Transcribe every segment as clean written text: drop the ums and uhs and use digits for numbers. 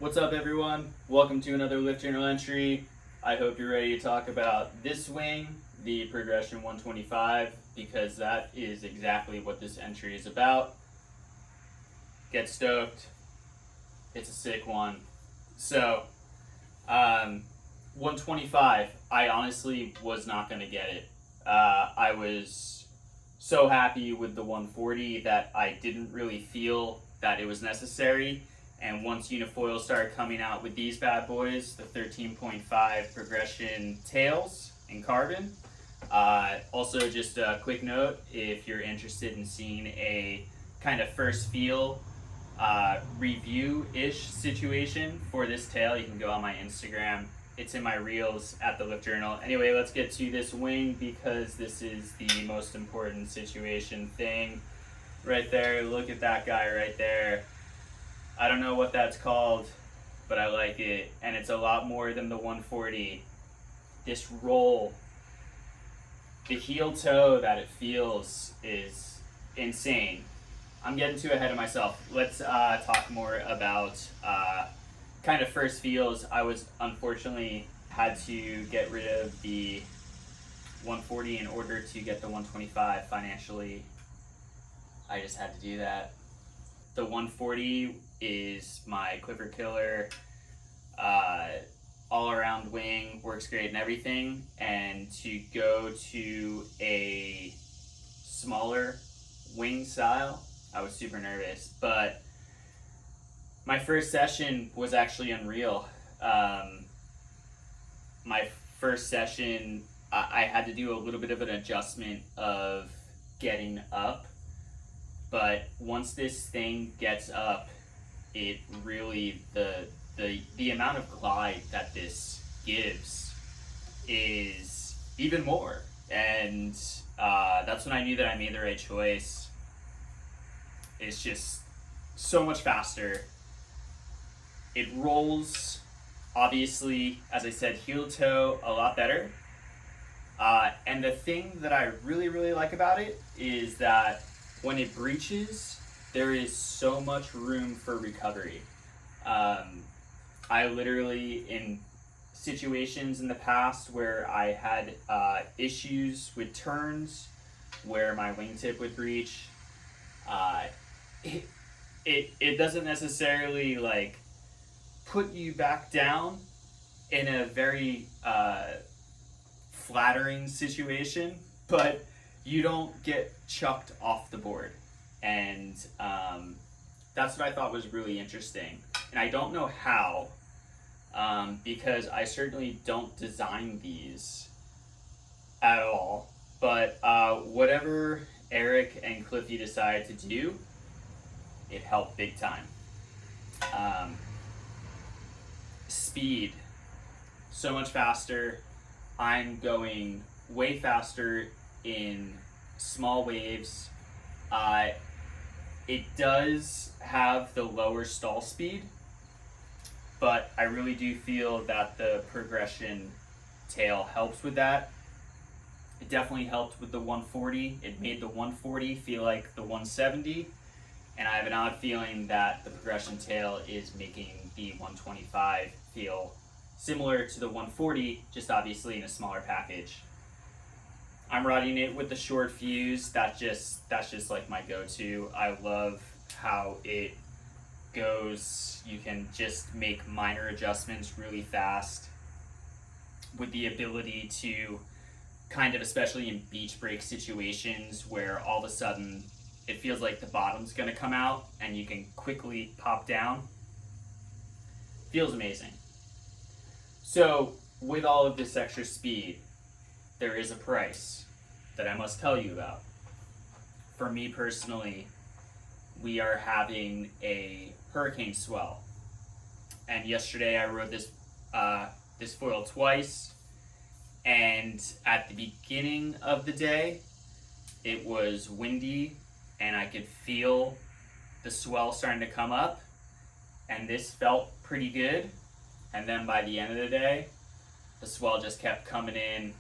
What's up, everyone? Welcome to another Lift Journal entry. I hope you're ready to talk about this wing, the Progression 125, because that is exactly what this entry is about. Get stoked. It's a sick one. So, 125, I honestly was not going to get it. I was so happy with the 140 that I didn't really feel that it was necessary. And once unifoil started coming out with these bad boys, the 13.5 progression tails in carbon. Also, just a quick note, if you're interested in seeing a kind of first feel review-ish situation for this tail, you can go on my Instagram. It's in my reels at the Lift Journal. Anyway, let's get to this wing because this is the most important situation thing. Right there, look at that guy right there. I don't know what that's called, but I like it, and it's a lot more than the 140. This roll, the heel toe that it feels is insane. I'm getting too ahead of myself. Let's talk more about kind of first feels. I was unfortunately had to get rid of the 140 in order to get the 125 financially. I just had to do that. The 140 is my quiver killer, all around wing, works great and everything. And to go to a smaller wing style, I was super nervous. But my first session was actually unreal. My first session, I had to do a little bit of an adjustment of getting up. But once this thing gets up, it really, the amount of glide that this gives is even more. And that's when I knew that I made the right choice. It's just so much faster. It rolls, obviously, as I said, heel toe a lot better. And the thing that I really like about it is that when it breaches, there is so much room for recovery. I literally, in situations in the past where I had issues with turns, where my wingtip would breach, it doesn't necessarily like put you back down in a very flattering situation, but you don't get chucked off the board. And that's what I thought was really interesting. And I don't know how, because I certainly don't design these at all. But whatever Eric and Cliffy decided to do, it helped big time. Speed, so much faster. I'm going way faster in small waves. It does have the lower stall speed, but I really do feel that the progression tail helps with that. It definitely helped with the 140. It made the 140 feel like the 170, and I have an odd feeling that the progression tail is making the 125 feel similar to the 140, just obviously in a smaller package. I'm riding it with the short fuse. That's just like my go-to. I love how it goes. You can just make minor adjustments really fast with the ability to kind of, especially in beach break situations where all of a sudden it feels like the bottom's gonna come out and you can quickly pop down. Feels amazing. So with all of this extra speed, there is a price that I must tell you about. For me personally, we are having a hurricane swell. And yesterday I rode this foil twice, and at the beginning of the day, it was windy and I could feel the swell starting to come up, and this felt pretty good. And then by the end of the day, the swell just kept coming in.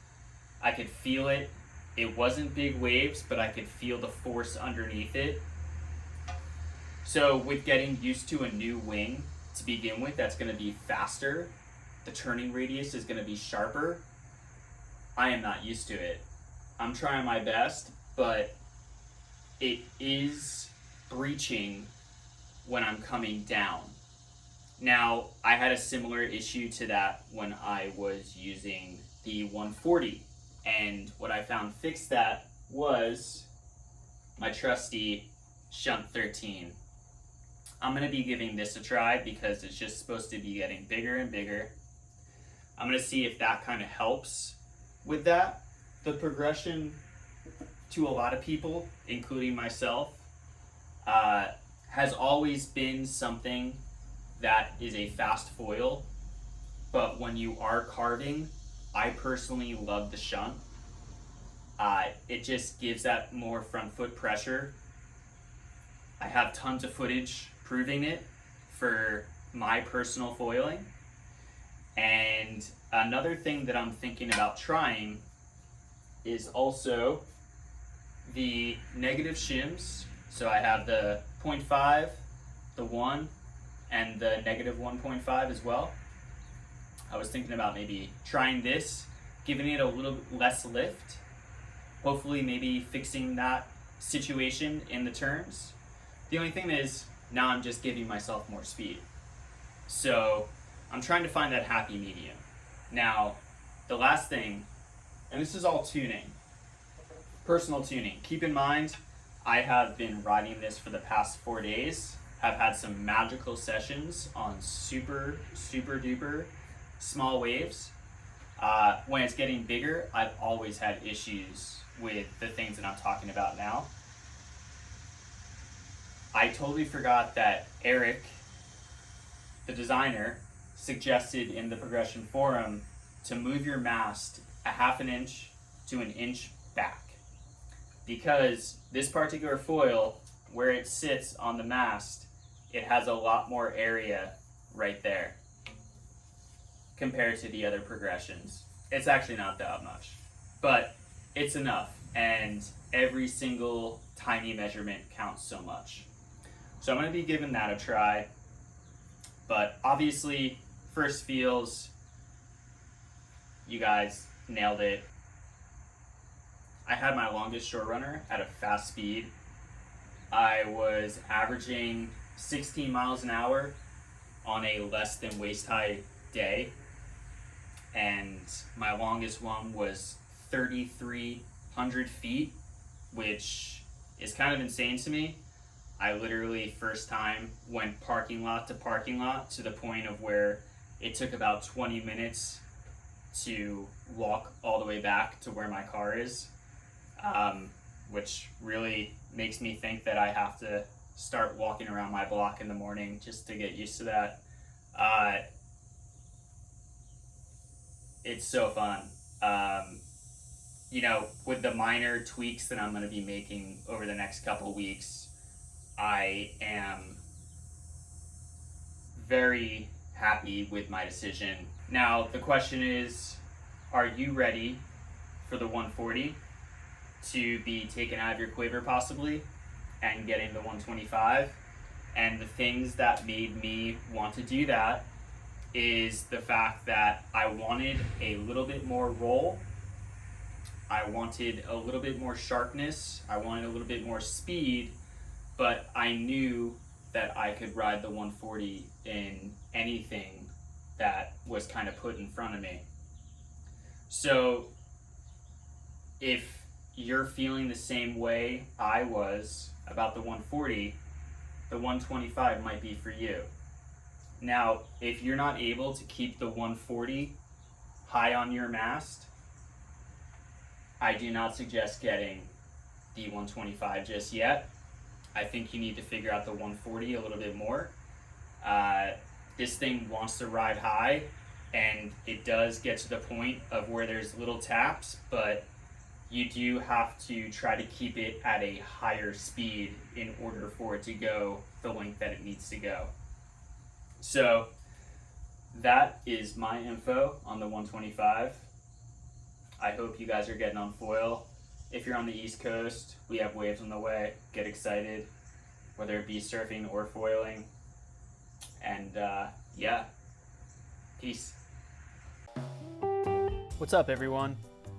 I could feel it. It wasn't big waves, but I could feel the force underneath it. So with getting used to a new wing, to begin with that's going to be faster. The turning radius is going to be sharper. I am not used to it. I'm trying my best, but it is breaching when I'm coming down. Now, I had a similar issue to that when I was using the 140, and what I found fixed that was my trusty shunt 13. I'm going to be giving this a try because it's just supposed to be getting bigger and bigger. I'm going to see if that kind of helps with that. The progression to a lot of people, including myself, has always been something that is a fast foil, but when you are carving, I personally love the shunt. It just gives that more front foot pressure. I have tons of footage proving it for my personal foiling. And another thing that I'm thinking about trying is also the negative shims. So I have the 0.5, the 1, and the negative 1.5 as well. I was thinking about maybe trying this, giving it a little less lift, hopefully maybe fixing that situation in the turns. The only thing is, now I'm just giving myself more speed. So I'm trying to find that happy medium. Now, the last thing, and this is all tuning, personal tuning. Keep in mind, I have been riding this for the past 4 days. I've had some magical sessions on super, super duper small waves. When it's getting bigger, I've always had issues with the things that I'm talking about now. I totally forgot that Eric, the designer, suggested in the progression forum to move your mast a half an inch to an inch back. Because this particular foil, where it sits on the mast, it has a lot more area right there compared to the other progressions. It's actually not that much, but it's enough, and every single tiny measurement counts so much. So I'm going to be giving that a try, but obviously first feels, you guys nailed it. I had my longest shore runner at a fast speed. I was averaging 16 miles an hour on a less than waist high day, and my longest one was 3,300 feet, which is kind of insane to me. I literally first time went parking lot to the point of where it took about 20 minutes to walk all the way back to where my car is, which really makes me think that I have to start walking around my block in the morning just to get used to that. It's so fun. With the minor tweaks that I'm going to be making over the next couple weeks, I am very happy with my decision. Now, the question is, are you ready for the 140 to be taken out of your quiver possibly and getting the 125? And the things that made me want to do that is the fact that I wanted a little bit more roll. I wanted a little bit more sharpness. I wanted a little bit more speed, but I knew that I could ride the 140 in anything that was kind of put in front of me. So if you're feeling the same way I was about the 140, the 125 might be for you. Now, if you're not able to keep the 140 high on your mast, I do not suggest getting the 125 just yet. I think you need to figure out the 140 a little bit more. This thing wants to ride high, and it does get to the point of where there's little taps, but you do have to try to keep it at a higher speed in order for it to go the length that it needs to go. So that is my info on the 125. I hope you guys are getting on foil. If you're on the East Coast, we have waves on the way. Get excited, whether it be surfing or foiling. And yeah, peace. What's up, everyone?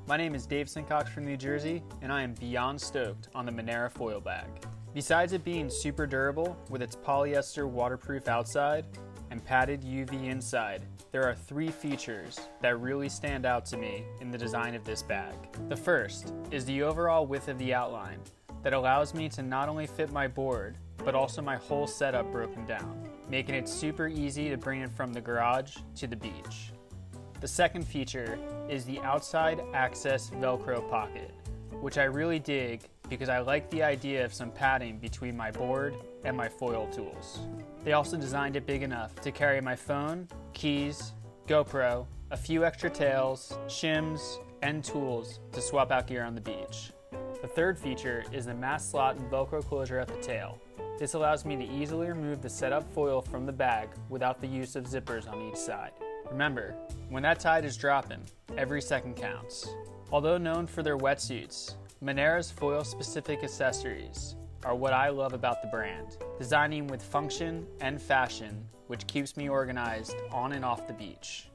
My name is Dave Sincox from New Jersey, and I am beyond stoked on the Monera foil bag. Besides it being super durable with its polyester waterproof outside and padded UV inside, there are 3 features that really stand out to me in the design of this bag. The first is the overall width of the outline that allows me to not only fit my board, but also my whole setup broken down, making it super easy to bring it from the garage to the beach. The second feature is the outside access Velcro pocket, which I really dig because I like the idea of some padding between my board and my foil tools. They also designed it big enough to carry my phone, keys, GoPro, a few extra tails, shims, and tools to swap out gear on the beach. The third feature is the mask slot and Velcro closure at the tail. This allows me to easily remove the setup foil from the bag without the use of zippers on each side. Remember, when that tide is dropping, every second counts. Although known for their wetsuits, Monera's foil-specific accessories are what I love about the brand, designing with function and fashion, which keeps me organized on and off the beach.